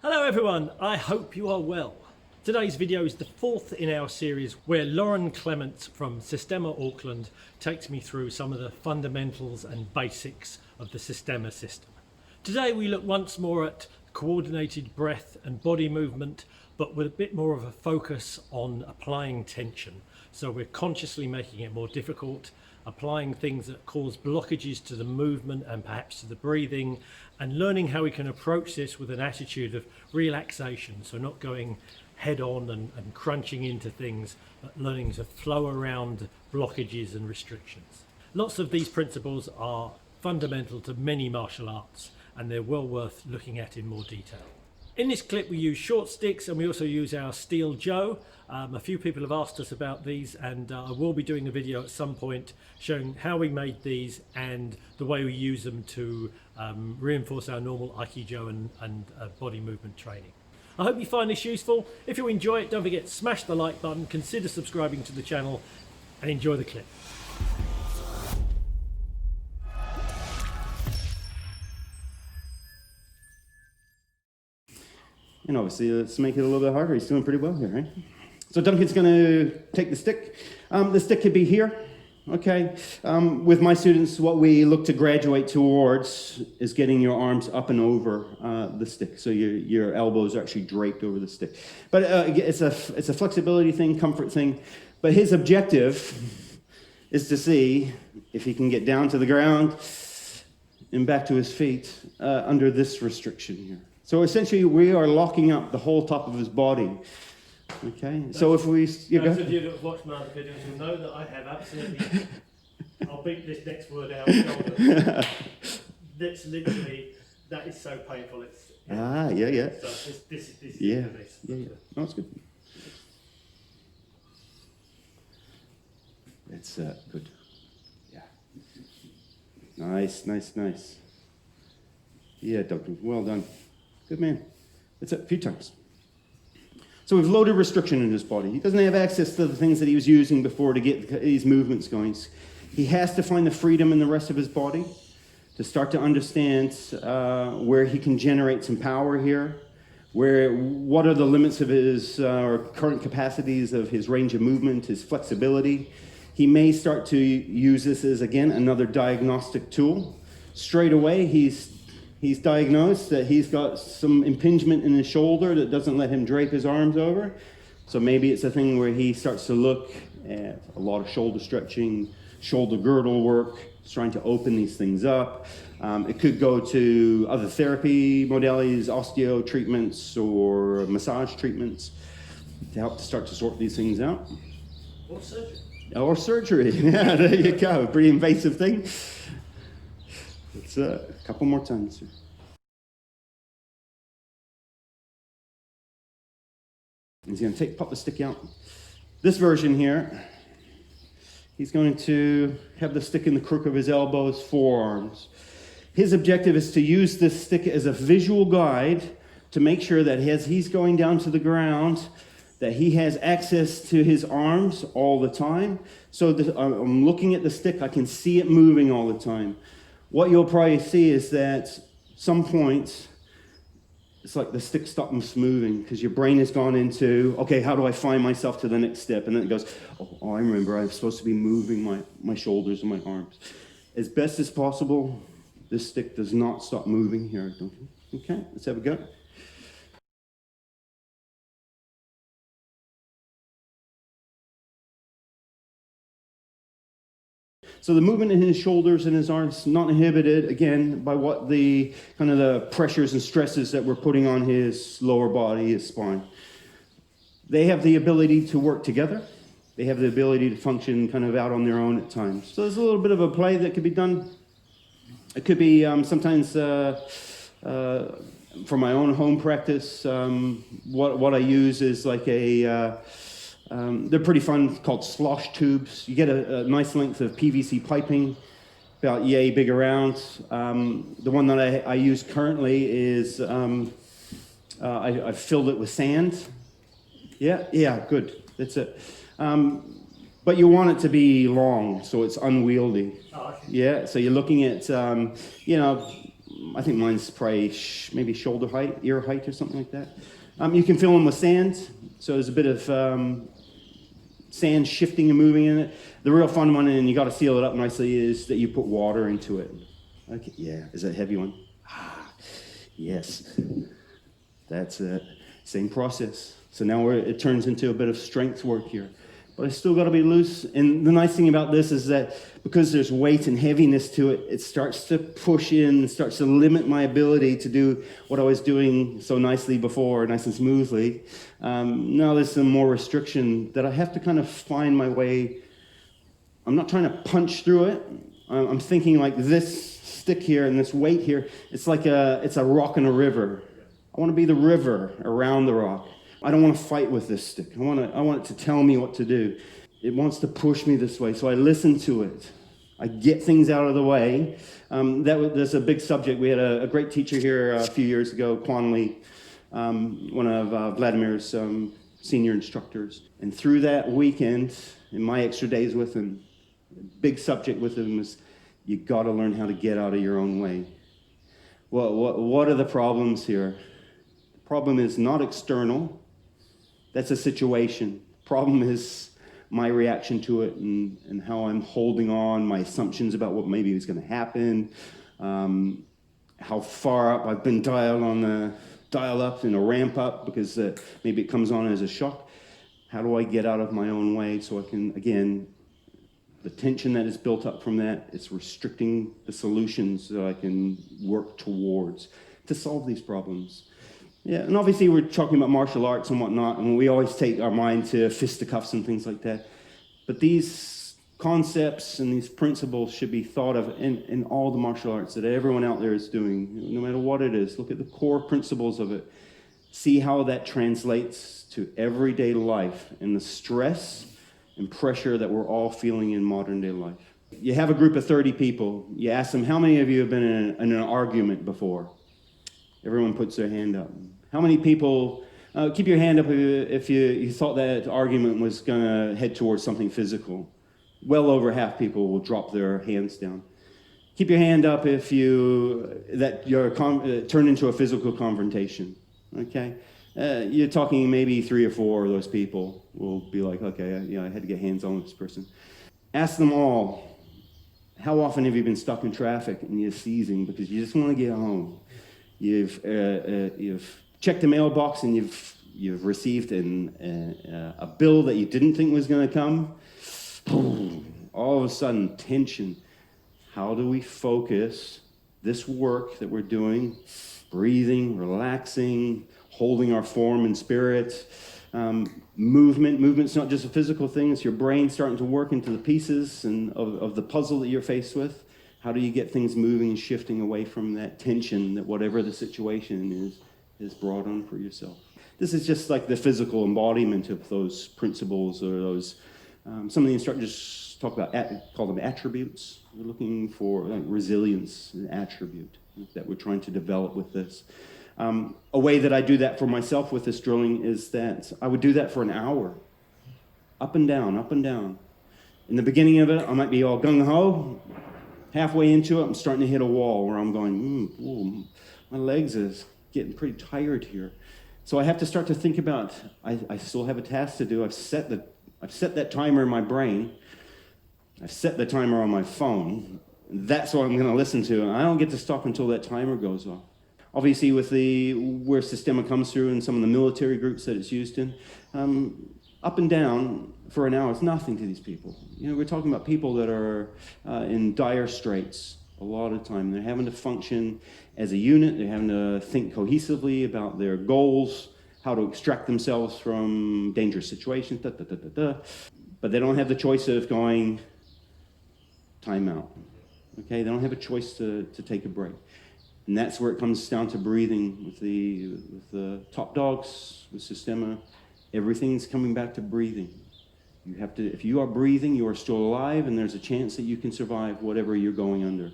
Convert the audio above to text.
Hello everyone, I hope you are well. Today's video is the fourth in our series where Lauren Clement from Systema Auckland takes me through some of the fundamentals and basics of the Systema system. Today we look once more at coordinated breath and body movement, but with a bit more of a focus on applying tension. So we're consciously making it more difficult, applying things that cause blockages to the movement and perhaps to the breathing, and learning how we can approach this with an attitude of relaxation. So not going head on and crunching into things, but learning to flow around blockages and restrictions. Lots of these principles are fundamental to many martial arts, and they're well worth looking at in more detail. In this clip we use short sticks and we also use our steel Joe. A few people have asked us about these, and I will be doing a video at some point showing how we made these and the way we use them to reinforce our normal AIKIDO and body movement training. I hope you find this useful. If you enjoy it, don't forget to smash the like button, consider subscribing to the channel, and enjoy the clip. And obviously, let's make it a little bit harder. He's doing pretty well here, right? So Duncan's going to take the stick. The stick could be here, okay? With my students, what we look to graduate towards is getting your arms up and over the stick, so your elbows are actually draped over the stick. But it's a flexibility thing, comfort thing. But his objective is to see if he can get down to the ground and back to his feet under this restriction here. So essentially, we are locking up the whole top of his body. Okay, so if we... Those of you that have watched my other videos will know that I have absolutely... I'll beat this next word out. That's literally... That is so painful. It's... Yeah. So this is... Yeah. No, it's good. It's good. Yeah. Nice. Yeah, Duncan, well done. Good man. That's it, a few times. So we've loaded restriction in his body. He doesn't have access to the things that he was using before to get these movements going. He has to find the freedom in the rest of his body to start to understand where he can generate some power here, what are the limits of his current capacities of his range of movement, his flexibility. He may start to use this as, again, another diagnostic tool. Straight away, he's diagnosed that he's got some impingement in his shoulder that doesn't let him drape his arms over. So maybe it's a thing where he starts to look at a lot of shoulder stretching, shoulder girdle work, trying to open these things up. It could go to other therapy modalities, osteo treatments or massage treatments to help to start to sort these things out. Or surgery. Or surgery. Yeah, there you go. Pretty invasive thing. It's a couple more times. He's going to pop the stick out. This version here, he's going to have the stick in the crook of his elbows, forearms. His objective is to use this stick as a visual guide to make sure that as he's going down to the ground, that he has access to his arms all the time. So I'm looking at the stick, I can see it moving all the time. What you'll probably see is that some point, it's like the stick stops moving because your brain has gone into, okay, how do I find myself to the next step? And then it goes, oh I remember I'm supposed to be moving my shoulders and my arms. As best as possible, this stick does not stop moving here. Okay, let's have a go. So the movement in his shoulders and his arms not inhibited, again, by what the kind of the pressures and stresses that we're putting on his lower body, his spine. They have the ability to work together. They have the ability to function kind of out on their own at times. So there's a little bit of a play that could be done. It could be sometimes for my own home practice, what I use is like a... they're pretty fun, called slosh tubes. You get a nice length of PVC piping, about yay big around. The one that I use currently is, I've filled it with sand. Yeah, good, that's it. But you want it to be long, so it's unwieldy. Oh, okay. Yeah, so you're looking at, I think mine's probably maybe shoulder height, ear height, or something like that. You can fill them with sand, so there's a bit of sand shifting and moving in it. The real fun one, and you got to seal it up nicely, is that you put water into it. Okay, yeah, is that a heavy one? Yes, that's it. Same process. So now it turns into a bit of strength work here. But I still got to be loose. And the nice thing about this is that because there's weight and heaviness to it, it starts to push in, starts to limit my ability to do what I was doing so nicely before, nice and smoothly. Now there's some more restriction that I have to kind of find my way. I'm not trying to punch through it. I'm thinking like this stick here and this weight here, it's a rock in a river. I want to be the river around the rock. I don't want to fight with this stick. I want it to tell me what to do. It wants to push me this way, so I listen to it. I get things out of the way. That's a big subject. We had a great teacher here a few years ago, Quan Lee, one of Vladimir's senior instructors. And through that weekend, in my extra days with him, the big subject with him was, you got to learn how to get out of your own way. What are the problems here? The problem is not external. That's a situation. Problem is my reaction to it and how I'm holding on, my assumptions about what maybe is going to happen, how far up I've been dial up in a ramp up because maybe it comes on as a shock. How do I get out of my own way so I can, again, the tension that is built up from that, it's restricting the solutions that I can work towards to solve these problems. Yeah, and obviously we're talking about martial arts and whatnot, and we always take our mind to fisticuffs and things like that. But these concepts and these principles should be thought of in all the martial arts that everyone out there is doing, no matter what it is. Look at the core principles of it. See how that translates to everyday life and the stress and pressure that we're all feeling in modern day life. You have a group of 30 people. You ask them, how many of you have been in an argument before? Everyone puts their hand up. How many people, keep your hand up if you thought that argument was going to head towards something physical. Well over half people will drop their hands down. Keep your hand up if turned into a physical confrontation. Okay? You're talking maybe 3 or 4 of those people will be like, okay, I had to get hands on with this person. Ask them all, how often have you been stuck in traffic and you're seizing because you just want to get home? You've checked the mailbox and you've received a bill that you didn't think was going to come. All of a sudden, tension. How do we focus this work that we're doing, breathing, relaxing, holding our form and spirit, Movement's not just a physical thing, it's your brain starting to work into the pieces of the puzzle that you're faced with. How do you get things moving and shifting away from that tension that whatever the situation is brought on for yourself? This is just like the physical embodiment of those principles or those, some of the instructors talk about, call them attributes. We're looking for like resilience, an attribute that we're trying to develop with this. A way that I do that for myself with this drilling is that I would do that for an hour. Up and down, up and down. In the beginning of it, I might be all gung-ho. Halfway into it, I'm starting to hit a wall where I'm going, my legs is getting pretty tired here. So I have to start to think about, I still have a task to do. I've set that timer in my brain. I've set the timer on my phone. That's what I'm going to listen to. And I don't get to stop until that timer goes off. Obviously, with where Systema comes through and some of the military groups that it's used in, up and down for an hour is nothing to these people. You know, we're talking about people that are in dire straits a lot of the time. They're having to function as a unit. They're having to think cohesively about their goals, how to extract themselves from dangerous situations, But they don't have the choice of going time out. Okay, they don't have a choice to take a break. And that's where it comes down to breathing with the top dogs, with Systema. Everything's coming back to breathing. You have to, if you are breathing, you are still alive, and there's a chance that you can survive whatever you're going under.